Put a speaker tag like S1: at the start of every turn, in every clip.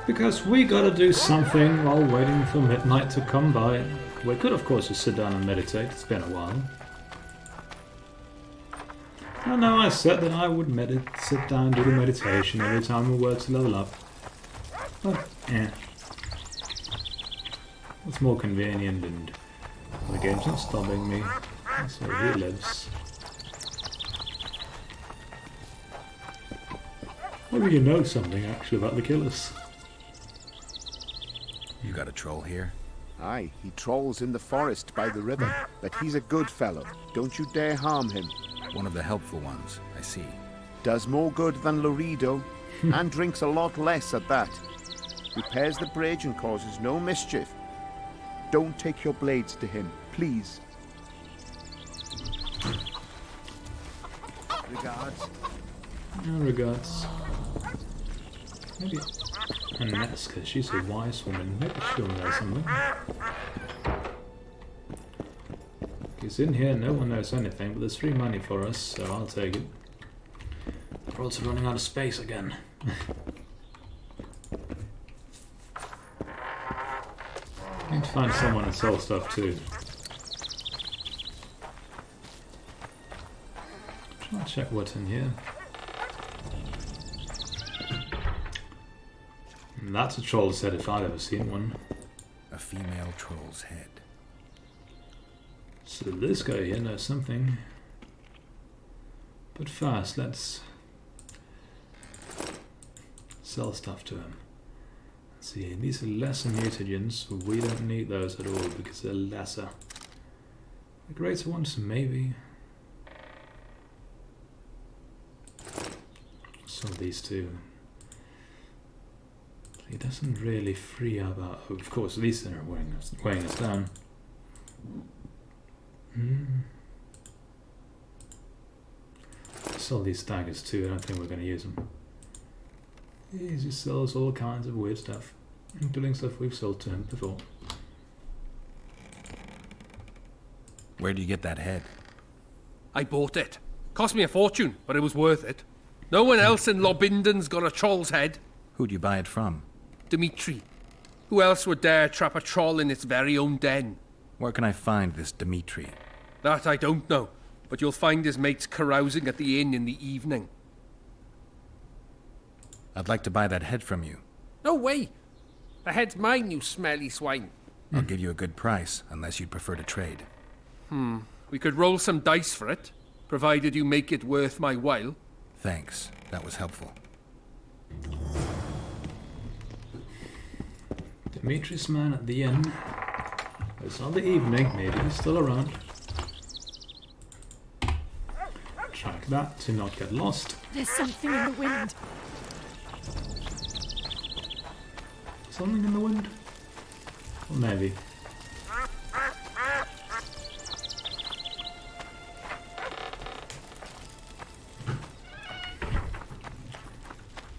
S1: Because we gotta do something while waiting for midnight to come by. We could of course just sit down and meditate, it's been a while. I know I said that I would sit down and do the meditation every time we were to level up. But, yeah. It's more convenient and the game's not stopping me. That's where he lives. Maybe you know something actually about the killers.
S2: You got a troll here?
S3: Aye, he trolls in the forest by the river, but he's a good fellow. Don't you dare harm him.
S2: One of the helpful ones, I see.
S3: Does more good than Laredo, and drinks a lot less at that. Repairs the bridge and causes no mischief. Don't take your blades to him, please. Regards.
S1: No regards. Maybe Annette's, because she's a wise woman. Maybe she'll know something. Because in here no one knows anything, but there's free money for us, so I'll take it. We're also running out of space again. Need to find someone and sell stuff too. Try and check what's in here. And that's a troll's head if I've ever seen one.
S2: A female troll's head.
S1: So this guy here knows something. But first, let's sell stuff to him. Let's see, these are lesser mutagens, but we don't need those at all because they're lesser. The greater ones, maybe. Some of these two. He doesn't really free up our... Oh, of course, at least they're weighing us down. Sell these daggers too, I don't think we're going to use them. He just sells all kinds of weird stuff, including stuff we've sold to him before.
S2: Where do you get that head?
S4: I bought it. Cost me a fortune, but it was worth it. No one else in Lobinden's got a troll's head.
S2: Who'd you buy it from?
S4: Dimitri. Who else would dare trap a troll in its very own den?
S2: Where can I find this Dimitri?
S4: That I don't know, but you'll find his mates carousing at the inn in the evening.
S2: I'd like to buy that head from you.
S4: No way. The head's mine, you smelly swine.
S2: I'll give you a good price, unless you'd prefer to trade.
S4: We could roll some dice for it, provided you make it worth my while.
S2: Thanks. That was helpful.
S1: Dimitri's man at the inn. It's not the evening, maybe he's still around. Track that to not get lost.
S5: There's something in the wind.
S1: Something in the wind? Well, maybe.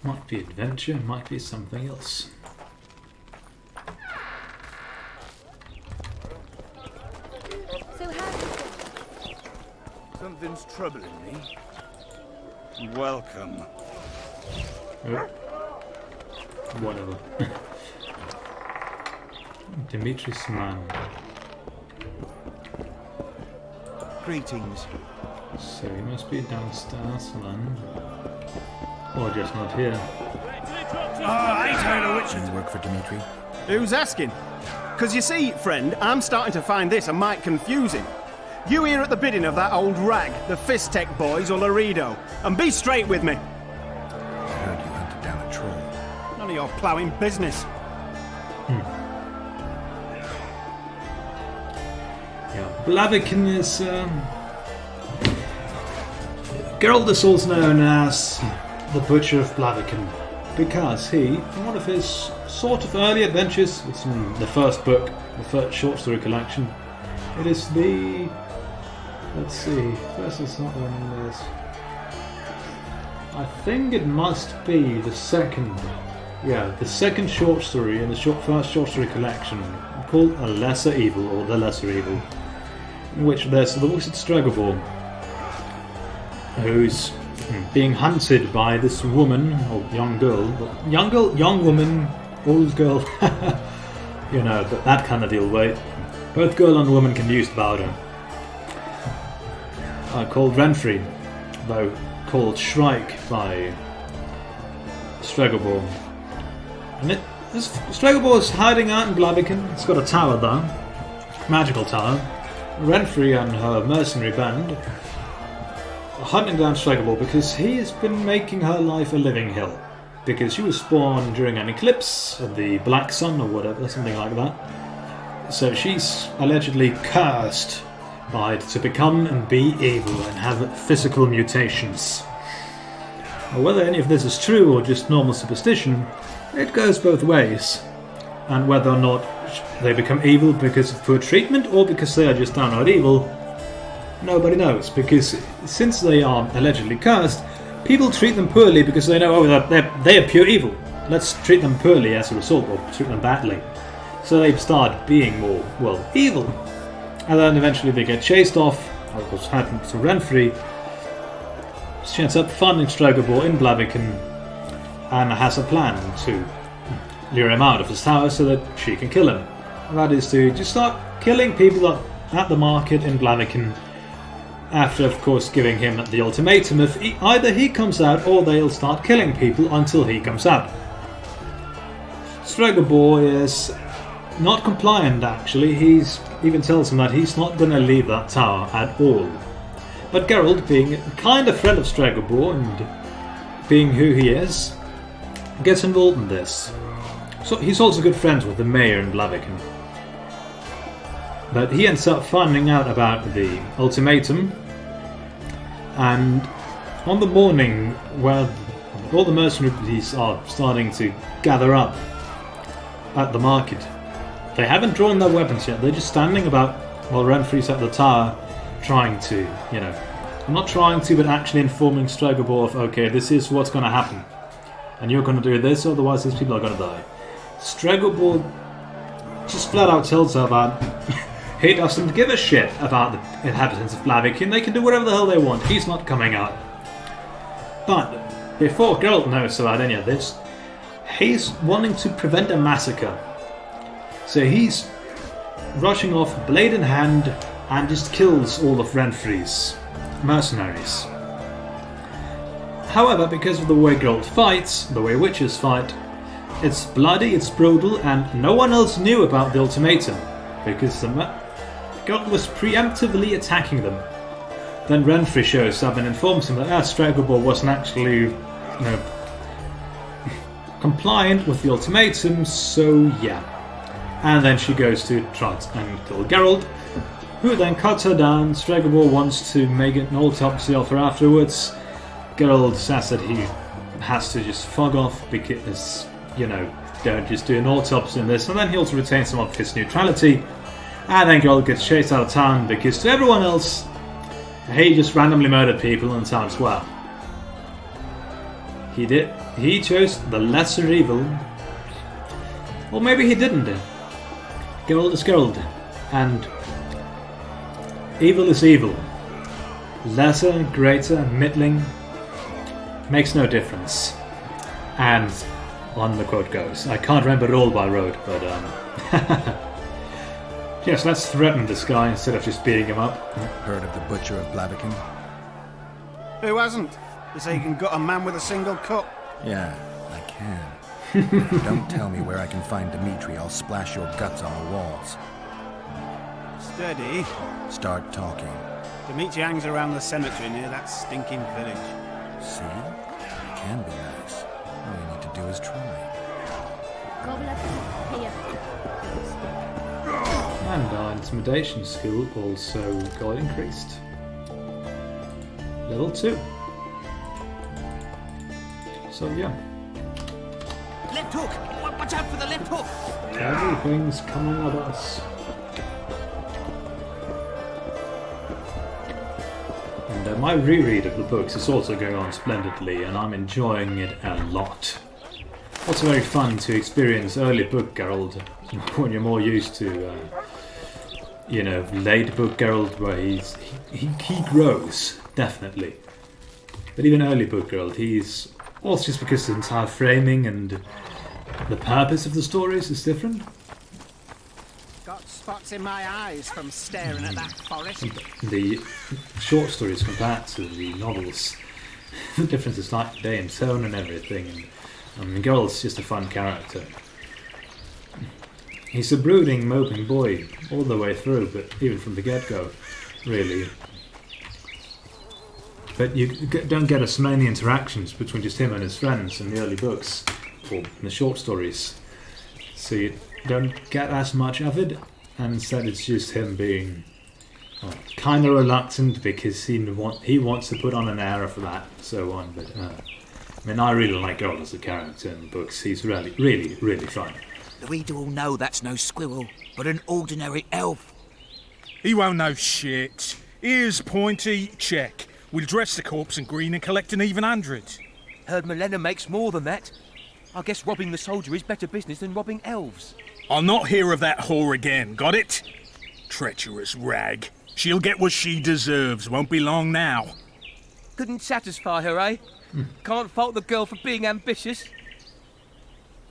S1: Might be adventure, might be something else.
S5: So how?
S6: Something's troubling me. Welcome.
S1: Oh. Whatever. Dimitri's man.
S6: Greetings.
S1: So he must be downstairs then. Or just not here.
S6: I ain't heard of
S2: Do
S6: which.
S2: you work for Dimitri?
S7: Who's asking? Because you see, friend, I'm starting to find this a mite confusing. You here at the bidding of that old rag, the Fist Tech boys or Laredo, and be straight with me.
S2: I heard you hunted down a troll.
S7: None of your ploughing business.
S1: Yeah, Blaviken is Geralt is also known as the Butcher of Blaviken because he, in one of his sort of early adventures, it's in the first book, the first short story collection. It is the... let's see, first it's not one of this. I think it must be the second. Yeah, the second short story in the first short story collection called A Lesser Evil, or The Lesser Evil, in which there's the wizard Stregobor, who's being hunted by this woman, or young woman, old girl. You know, that kind of deal, right? Both girl and woman can use the powder. Called Renfrey, though called Shrike by Stregobor. And Stregobor is hiding out in Blaviken. It's got a tower there, magical tower. Renfrey and her mercenary band are hunting down Stregobor because he has been making her life a living hell. Because she was born during an eclipse of the Black Sun or whatever, something like that. So she's allegedly cursed by it to become and be evil and have physical mutations. Now, whether any of this is true or just normal superstition, it goes both ways. And whether or not they become evil because of poor treatment or because they are just downright evil, nobody knows. Because since they are allegedly cursed, people treat them poorly because they know, they are pure evil. Let's treat them poorly as a result, or treat them badly. So they start being more, evil. And then eventually they get chased off, as was happened to Renfrey. She ends up finding Stregobor in Blaviken and has a plan to lure him out of his tower so that she can kill him. And that is to just start killing people at the market in Blaviken, after of course giving him the ultimatum if either he comes out or they'll start killing people until he comes out. Stregobor is not compliant actually. He's even tells him that he's not going to leave that tower at all. But Geralt, being a kind of friend of Stregobor and being who he is, gets involved in this. So he's also good friends with the mayor in Blaviken. But he ends up finding out about the ultimatum, and on the morning where all the mercenaries are starting to gather up at the market, they haven't drawn their weapons yet. They're just standing about while Renfrey's at the tower trying to, not trying to, but actually informing Stregobor of, okay, this is what's going to happen. And you're going to do this, otherwise these people are going to die. Stregobor just flat out tells her that he doesn't give a shit about the inhabitants of Blaviken. They can do whatever the hell they want. He's not coming out. But before Geralt knows about any of this, he's wanting to prevent a massacre. So he's rushing off, blade in hand, and just kills all of Renfrey's mercenaries. However, because of the way Geralt fights, the way witches fight, it's bloody, it's brutal, and no one else knew about the ultimatum, because Geralt was preemptively attacking them. Then Renfrey shows up and informs him that Stregobor wasn't actually, compliant with the ultimatum, so yeah. And then she goes to try and kill Geralt, who then cuts her down. Stregobor wants to make an autopsy of her afterwards. Geralt says that he has to just fuck off because, don't just do an autopsy on this. And then he also retains some of his neutrality. And then Geralt gets chased out of town because to everyone else, he just randomly murdered people in town as well. He chose the lesser evil. Or maybe he didn't. Geralt is Geralt. And evil is evil. Lesser, greater, middling, makes no difference. And on the quote goes. I can't remember it all by rote, but yes, let's threaten this guy instead of just beating him up.
S2: Heard of the Butcher of Blaviken?
S7: Who hasn't? They say you can gut a man with a single cut.
S2: Yeah, I can. If you don't tell me where I can find Dimitri, I'll splash your guts on the walls.
S7: Steady.
S2: Start talking.
S7: Dimitri hangs around the cemetery near that stinking village.
S2: See? It can be nice. All you need to do is try.
S1: And our intimidation skill also got increased. Level 2. So yeah.
S6: Left hook! Watch out for the left hook!
S1: Everything's coming at us. And my reread of the books is also going on splendidly, and I'm enjoying it a lot. Also very fun to experience early book Geralt when you're more used to, late book Geralt, where he grows, definitely. But even early book Geralt, he's also just because of the entire framing and the purpose of the stories is different.
S6: Got spots in my eyes from staring at that forest.
S1: The short stories compared to the novels, the difference is night day in tone and everything. And Geralt's just a fun character. He's a brooding, moping boy all the way through, but even from the get-go, really. But you don't get as many interactions between just him and his friends in the early books, or in the short stories. So you don't get as much of it, and instead it's just him being kind of reluctant because he wants to put on an air of that, so on. But I mean, I really like Geralt as a character in the books. He's really, really, really fun.
S6: The reader will know that's no squirrel, but an ordinary elf.
S8: He won't know shit. Ears pointy, check. We'll dress the corpse in green and collect an even 100.
S6: Heard Milena makes more than that. I guess robbing the soldier is better business than robbing elves.
S8: I'll not hear of that whore again, got it? Treacherous rag. She'll get what she deserves, won't be long now.
S6: Couldn't satisfy her, eh? Can't fault the girl for being ambitious.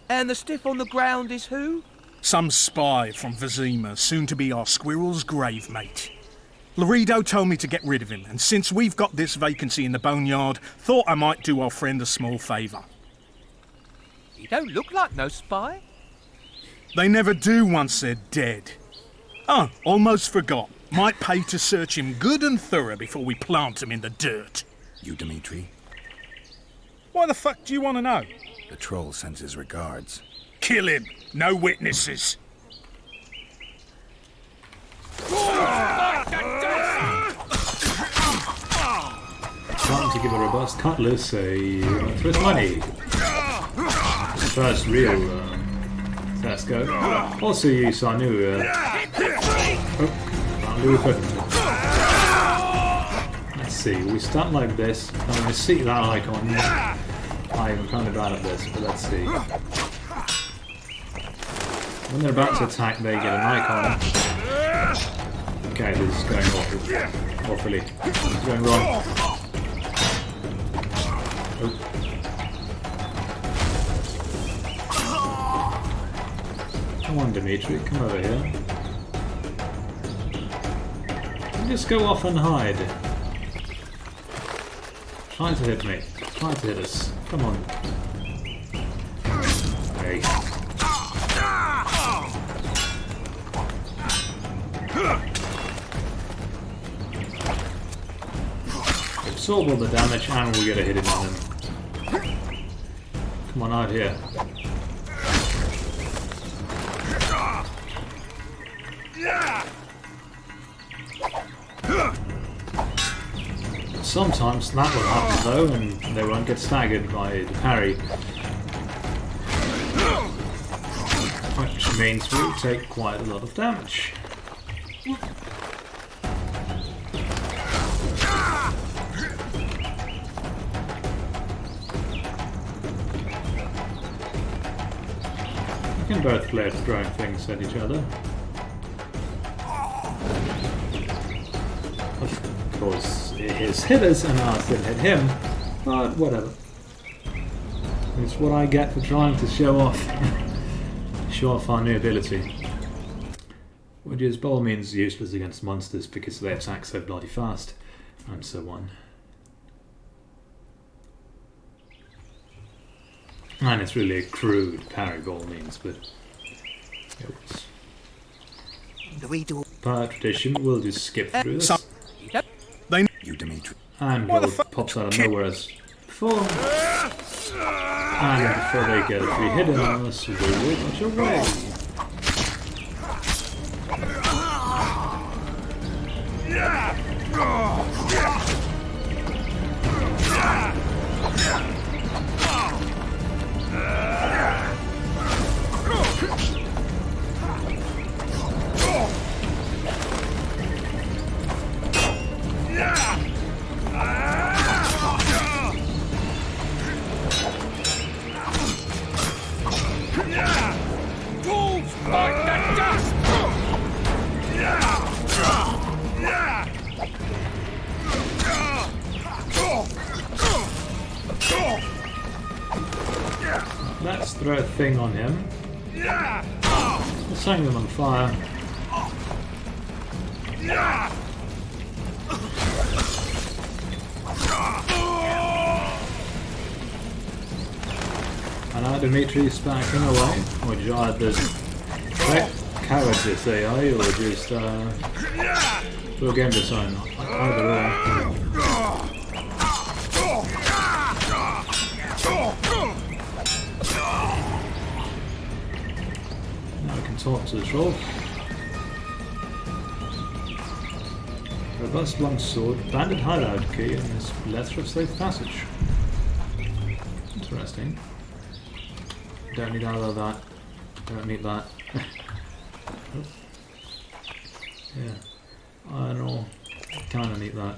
S6: And the stiff on the ground is who?
S8: Some spy from Vizima, soon to be our squirrel's grave mate. Laredo told me to get rid of him, and since we've got this vacancy in the boneyard, thought I might do our friend a small favour.
S6: He don't look like no spy.
S8: They never do once they're dead. Oh, almost forgot. Might pay to search him good and thorough before we plant him in the dirt.
S2: You, Dimitri?
S8: Why the fuck do you want to know?
S2: The troll sends his regards.
S8: Kill him. No witnesses.
S1: Trying to give a robust cutlass a twist money. First real first go. Also use our new let's see, we start like this, and when we see that icon, I'm kind of bad at this, but let's see. When they're about to attack, they get an icon. Okay, this is going awfully. This is going wrong. Oh. Come on, Dimitri, come over here. You just go off and hide. Try to hit me. Try to hit us. Come on. Hey. Absorb all the damage and we get a hit in on him. Come on out here. Sometimes that will happen though, and they won't get staggered by the parry. Which means we'll take quite a lot of damage. We can both play at throwing things at each other. Of course, his hitters and ours didn't hit him, but whatever. It's what I get for trying to show off our new ability. Which is by all means useless against monsters because they attack so bloody fast, and so on. And it's really a crude parry by all means, but per tradition we'll just skip through this.
S2: You, Dimitri.
S1: And Geralt pops out of nowhere as before. And before they get a free hit on us, we will punch away. throw a thing on him. Setting them on fire. And now Dimitri's backing away. Or did you add the cowards this AI, or just little game design? Either or. Now we can talk to the troll. Robust long sword, banded hideout key, and this letter of safe passage. Interesting. Don't need either of that. Don't need that. Yeah. I don't know. Kinda need that.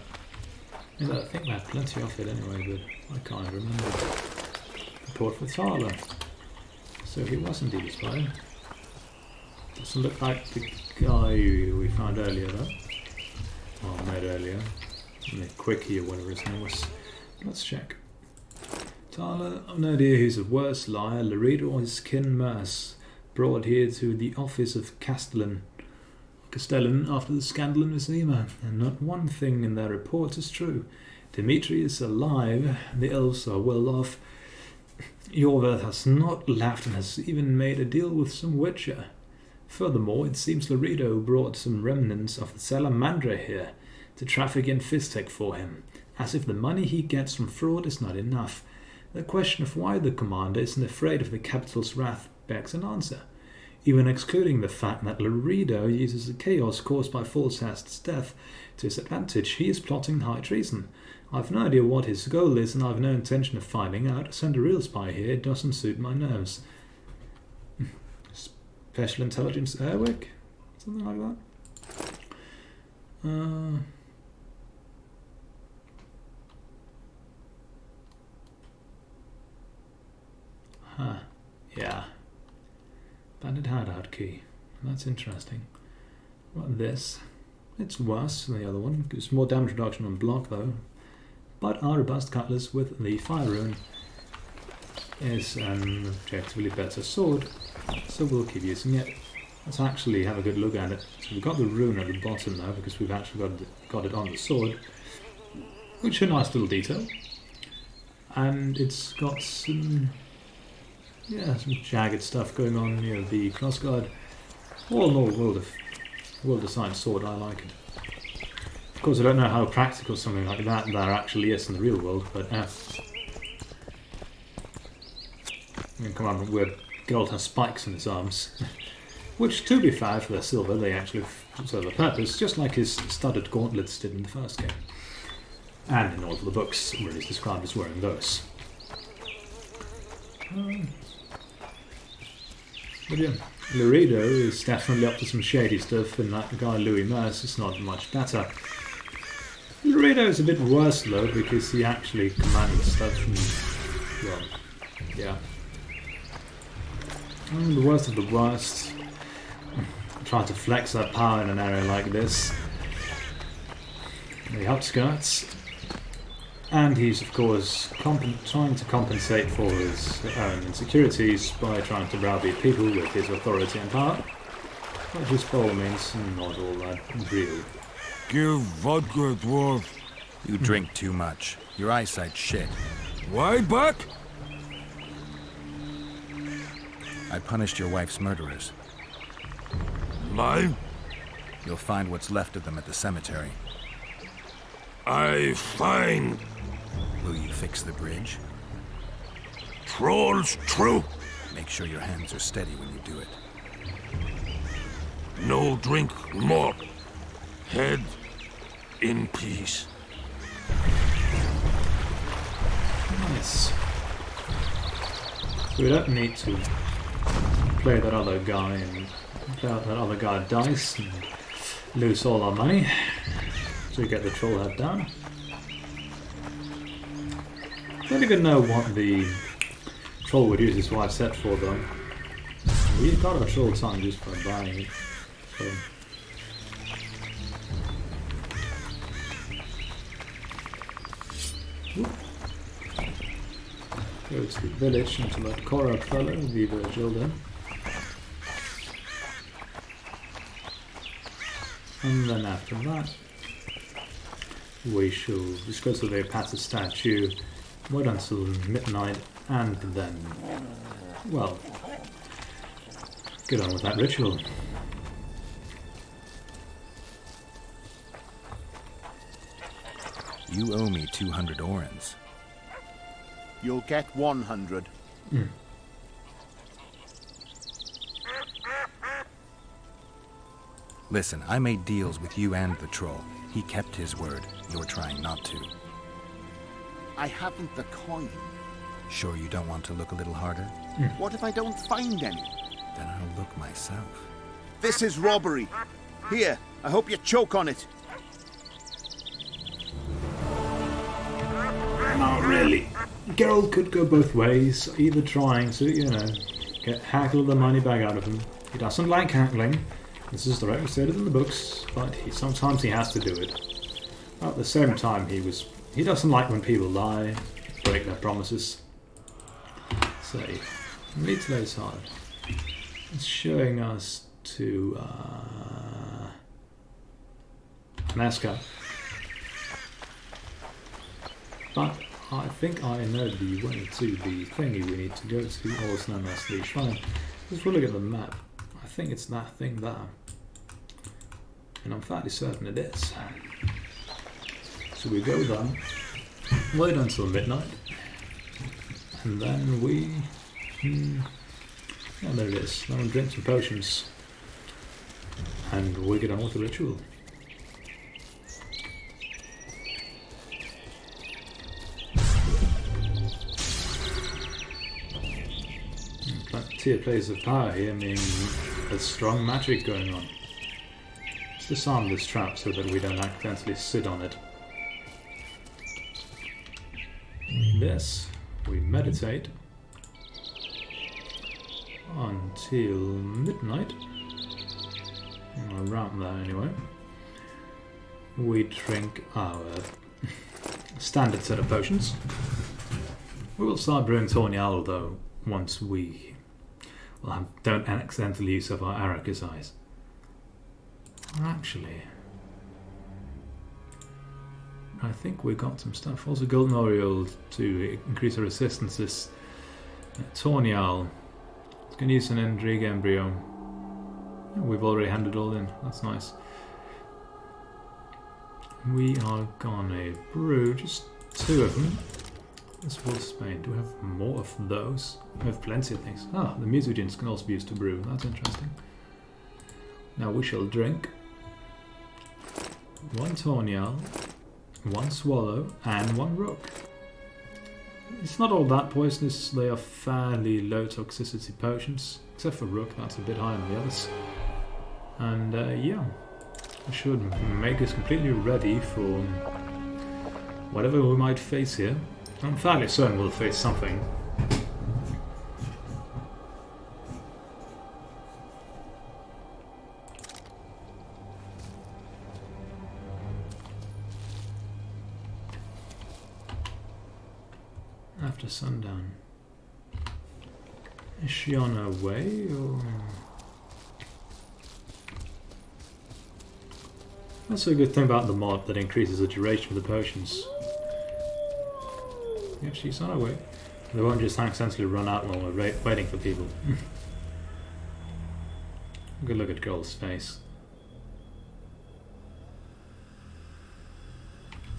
S1: I think I had plenty of it anyway, but I can't remember. Report for Thaler. So he was indeed a spy. Doesn't look like the guy we found earlier though. Well, met earlier. The Quickie or whatever his name was. Let's check. Tyler, I've no idea who's a worse liar, Laredo or his kin Merce, brought here to the office of Castellan after the scandal in Vizima, and not one thing in their reports is true. Dimitri is alive, the elves are well off. Jorvath has not laughed and has even made a deal with some witcher. Furthermore, it seems Laredo brought some remnants of the Salamandra here to traffic in Fistek for him, as if the money he gets from fraud is not enough. The question of why the commander isn't afraid of the capital's wrath begs an answer. Even excluding the fact that Laredo uses the chaos caused by Falshast's death to his advantage, he is plotting high treason. I've no idea what his goal is, and I've no intention of finding out. Send a real spy here, it doesn't suit my nerves. Special Intelligence Airwick? Something like that? Yeah. Banded hideout key. That's interesting. What this? It's worse than the other one. Gives more damage reduction on block though. But our robust cutlass with the fire rune is an objectively better sword, so we'll keep using it. Let's actually have a good look at it. So we've got the rune at the bottom now because we've actually got it on the sword, which is a nice little detail. And it's got some jagged stuff going on near the crossguard. All in all, well-designed sword. I like it. Of course, I don't know how practical something like that there actually is in the real world, but I mean, come on, Geralt has spikes in his arms, which, to be fair, for their silver, they actually serve a purpose, just like his studded gauntlets did in the first game, and in all of the books where he's described as wearing those. But yeah, Laredo is definitely up to some shady stuff, and that guy Louis Merce is not much better. Laredo is a bit worse though, because he actually commanded stuff from, well, yeah. The worst of the worst. Trying to flex that power in an area like this. The outskirts. And he's, of course, trying to compensate for his own insecurities by trying to browbeat people with his authority and power. Which is by all means not all that real.
S2: Give vodka, dwarf. You drink too much. Your eyesight's shit.
S9: Why back?
S2: I punished your wife's murderers.
S9: Mine?
S2: You'll find what's left of them at the cemetery.
S9: I find...
S2: Will you fix the bridge?
S9: Trolls true.
S2: Make sure your hands are steady when you do it.
S9: No drink more. Head in peace.
S1: Nice. So we don't need to play that other guy and play out that other guy dice and lose all our money to get the troll head down. Don't even know what the troll would use his wife set for though. We got our troll time just for buying it. So. go to the village and to that corrupt fellow, the Virgil. And then after that, we shall discuss the Leopatra statue, wait until midnight, and then, well, get on with that ritual.
S2: You owe me 200 orens.
S3: You'll get 100.
S2: Listen, I made deals with you and the troll. He kept his word. You're trying not to.
S3: I haven't the coin.
S2: Sure you don't want to look a little harder?
S3: What if I don't find any?
S2: Then I'll look myself.
S3: This is robbery. Here, I hope you choke on it.
S1: Not really. Geralt could go both ways, either trying to, you know, get haggle the money back out of him. He doesn't like haggling. This is directly stated in the books, but sometimes he has to do it. At the same time, he doesn't like when people lie, break their promises. So, read today's card. It's showing us to Nazca. But I think I know the way to the thingy we need to go to, also known as the shrine. Let's look at the map. I think it's that thing there. And I'm fairly certain it is. So we go there, wait until midnight, and then we... yeah, there it is. Then we drink some potions, and we get on with the ritual. Plenty of plays of power here, meaning there's strong magic going on. Let's disarm this trap so that we don't accidentally sit on it. This, we meditate until midnight, around there anyway. We drink our standard set of potions. We will start brewing Tawny Owl though, once we don't accidentally use up our Arrakis eyes. Or actually, I think we got some stuff. Also Golden Oriole to increase our resistances. Tawny Owl. It's going to use an Endrig Embryo. We've already handed it all in. That's nice. We are gonna brew just 2 of them. This Wolfsbane. Do we have more of those? We have plenty of things. Ah, the mutagens can also be used to brew. That's interesting. Now we shall drink 1 Tawny Owl, 1 Swallow, and 1 Rook. It's not all that poisonous. They are fairly low toxicity potions, except for Rook. That's a bit higher than the others. And yeah, we should make us completely ready for whatever we might face here. I'm fairly certain we'll face something. After sundown. Is she on her way, or...? That's a good thing about the mod, that increases the duration of the potions. Yeah, she's on her way. They won't just accidentally run out while we're waiting for people. Good look at Girl's face.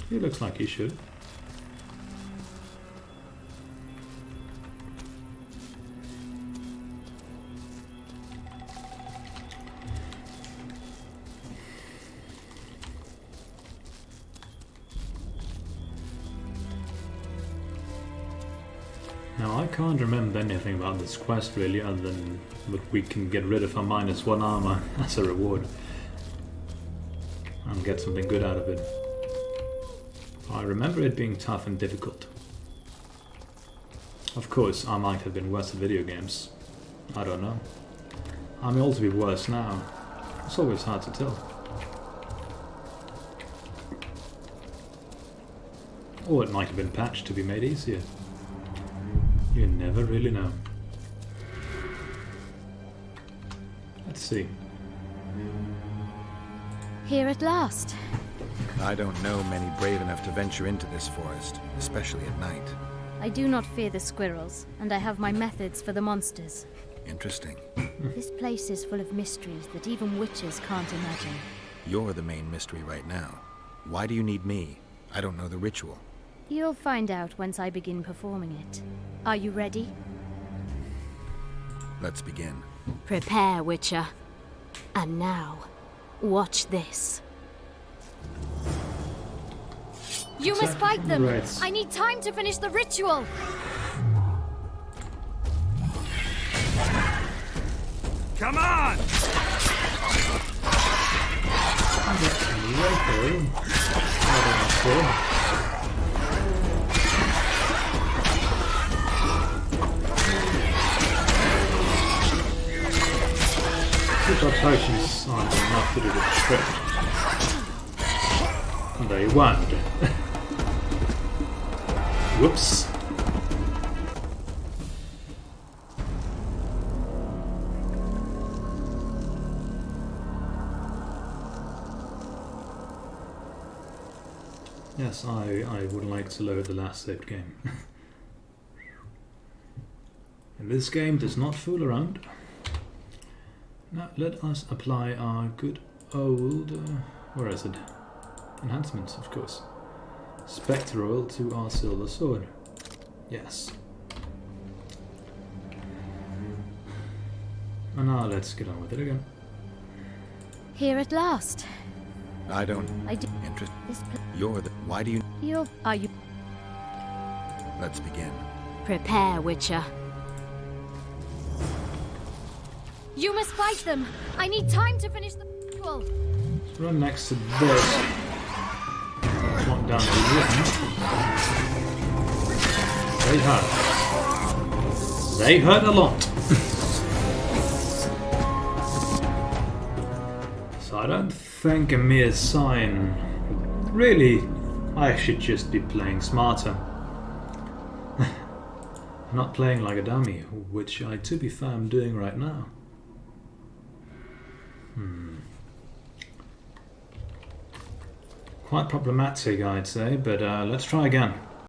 S1: He looks like he should. Now I can't remember anything about this quest really, other than that we can get rid of our -1 armor as a reward and get something good out of it. I remember it being tough and difficult. Of course, I might have been worse at video games. I don't know. I may also be worse now. It's always hard to tell. Or it might have been patched to be made easier. You never really know. Let's see.
S5: Here at last.
S2: I don't know many brave enough to venture into this forest, especially at night.
S5: I do not fear the squirrels, and I have my methods for the monsters.
S2: Interesting.
S5: This place is full of mysteries that even witches can't imagine.
S2: You're the main mystery right now. Why do you need me? I don't know the ritual.
S5: You'll find out once I begin performing it. Are you ready?
S2: Let's begin.
S5: Prepare, Witcher. And now, watch this. You must fight them!
S1: Wraiths.
S5: I need time to finish the ritual!
S9: Come on!
S1: Super potions aren't enough to do the trick. And they won't. Whoops. Yes, I would like to load the last saved game. And this game does not fool around. Now let us apply our good old... where is it? Enhancements, of course. Spectre oil to our silver sword. Yes. And now let's get on with it again.
S5: Here at last.
S2: I do.
S5: This
S2: You're the... Why do you...
S5: Are you...
S2: Let's begin.
S5: Prepare, Witcher. You must fight them! I need time to finish the ritual!
S1: Let's run next to this. Walk down the ribbon. They hurt. They hurt a lot. So I don't think a mere sign. Really, I should just be playing smarter. Not playing like a dummy, which I, to be fair, am doing right now. Quite problematic, I'd say, but let's try again.